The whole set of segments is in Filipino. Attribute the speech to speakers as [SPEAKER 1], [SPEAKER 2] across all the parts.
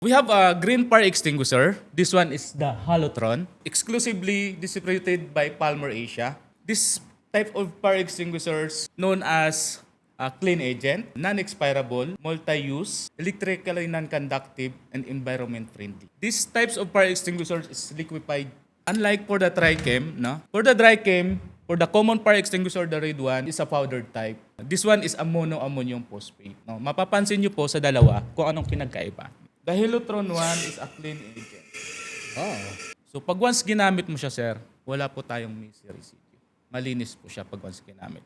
[SPEAKER 1] We have a green fire extinguisher. This one is the Halotron, exclusively distributed by Palmer Asia. This type of fire extinguishers known as clean agent, non-expirable, multi-use, electrically non-conductive, and environment-friendly. These types of fire extinguishers is liquefied. Unlike for the TriChem, no? For the TriChem, for the common fire extinguisher, the red one is a powdered type. This one is a monoammonium phosphate. No? Mapapansin nyo po sa dalawa kung anong pinagkaiba. The Halotron one is a clean agent.
[SPEAKER 2] Oh.
[SPEAKER 1] So pag once ginamit mo siya, sir, wala po tayong missing residue. Malinis po siya pag once ginamit.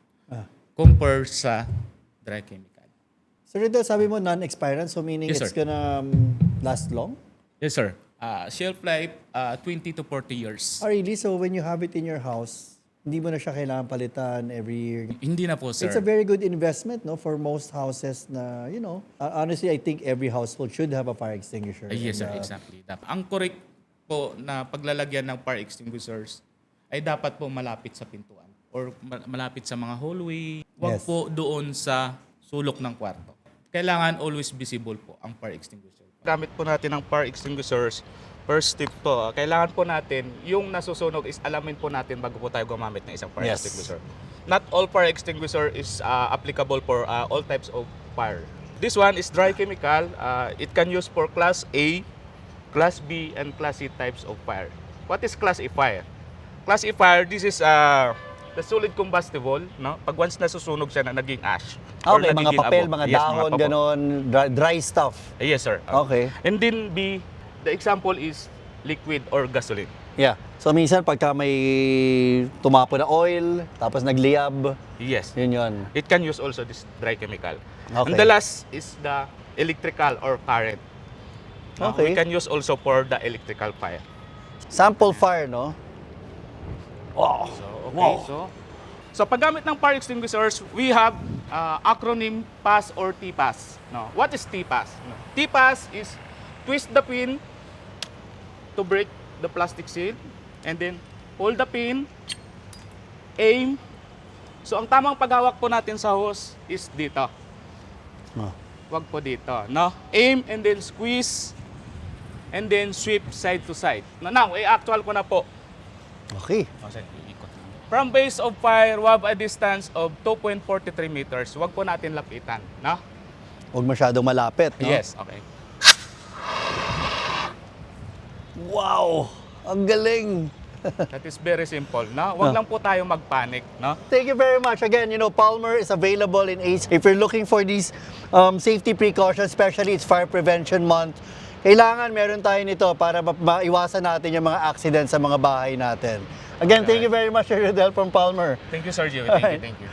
[SPEAKER 1] Compare sa dry chemical.
[SPEAKER 2] So Riddle, sabi mo non-expirant, so meaning
[SPEAKER 1] Yes,
[SPEAKER 2] it's
[SPEAKER 1] sir.
[SPEAKER 2] gonna last long?
[SPEAKER 1] Yes, sir. Shelf life, 20 to 40 years.
[SPEAKER 2] Oh, really? So when you have it in your house, hindi mo na siya kailangan palitan every year?
[SPEAKER 1] Hindi na po, sir.
[SPEAKER 2] It's a very good investment, no, for most houses na, you know, honestly, I think every household should have a fire extinguisher.
[SPEAKER 1] Yes, sir.
[SPEAKER 2] And,
[SPEAKER 1] Exactly. Ang correct po na paglalagyan ng fire extinguishers ay dapat po malapit sa pintuan or malapit sa mga hallway. Huwag
[SPEAKER 2] Yes.
[SPEAKER 1] po doon sa sulok ng kwarto. Kailangan always visible po ang fire extinguisher. Gamit po natin ang fire extinguishers. First tip po, kailangan po natin yung nasusunog is alamin po natin bago po tayo gumamit ng isang fire
[SPEAKER 2] Yes.
[SPEAKER 1] extinguisher. Not all fire extinguisher is applicable for all types of fire. This one is dry chemical. It can use for class A, class B, and class C types of fire. What is class A fire? Class A fire, this is the solid combustible, no? Pag once nasusunog siya na naging ash. or
[SPEAKER 2] Okay, mga
[SPEAKER 1] nagiging
[SPEAKER 2] papel,
[SPEAKER 1] abo.
[SPEAKER 2] mga
[SPEAKER 1] Yes,
[SPEAKER 2] dahon,
[SPEAKER 1] papel.
[SPEAKER 2] ganon, dry stuff.
[SPEAKER 1] Yes, sir.
[SPEAKER 2] Okay.
[SPEAKER 1] And then B, the example is liquid or gasoline.
[SPEAKER 2] Yeah. So minsan pagka may tumapo na oil, tapos nagliyab,
[SPEAKER 1] Yes.
[SPEAKER 2] yun.
[SPEAKER 1] It can use also this dry chemical.
[SPEAKER 2] Okay.
[SPEAKER 1] And the last is the electrical or current.
[SPEAKER 2] Okay.
[SPEAKER 1] We can use also for the electrical fire.
[SPEAKER 2] Sample fire, no? Wow.
[SPEAKER 1] So, okay. So paggamit ng fire extinguishers, we have acronym PAS or TPAS. No. What is TPAS? No. TPAS is twist the pin to break the plastic seal, and then hold the pin, aim. So ang tamang paghawak po natin sa hose is dito.
[SPEAKER 2] Oh.
[SPEAKER 1] Wag po dito, no? Aim and then squeeze and then sweep side to side. Now, actual ko na po.
[SPEAKER 2] Okay.
[SPEAKER 1] From base of fire, we have a distance of 2.43 meters. Wag po natin lapitan, no?
[SPEAKER 2] Huwag masyadong malapit, no?
[SPEAKER 1] Yes, okay.
[SPEAKER 2] Wow! Ang galing!
[SPEAKER 1] That is very simple, no? Wag lang po tayo magpanic, no?
[SPEAKER 2] Thank you very much. Again, you know, Palmer is available in Ace. If you're looking for these safety precautions, especially it's Fire Prevention Month, kailangan meron tayo nito para maiwasan natin yung mga accidents sa mga bahay natin. Again, thank you very much, Sir Riddle from Palmer.
[SPEAKER 1] Thank you, Sir Joey.
[SPEAKER 2] Alright.
[SPEAKER 1] Thank you.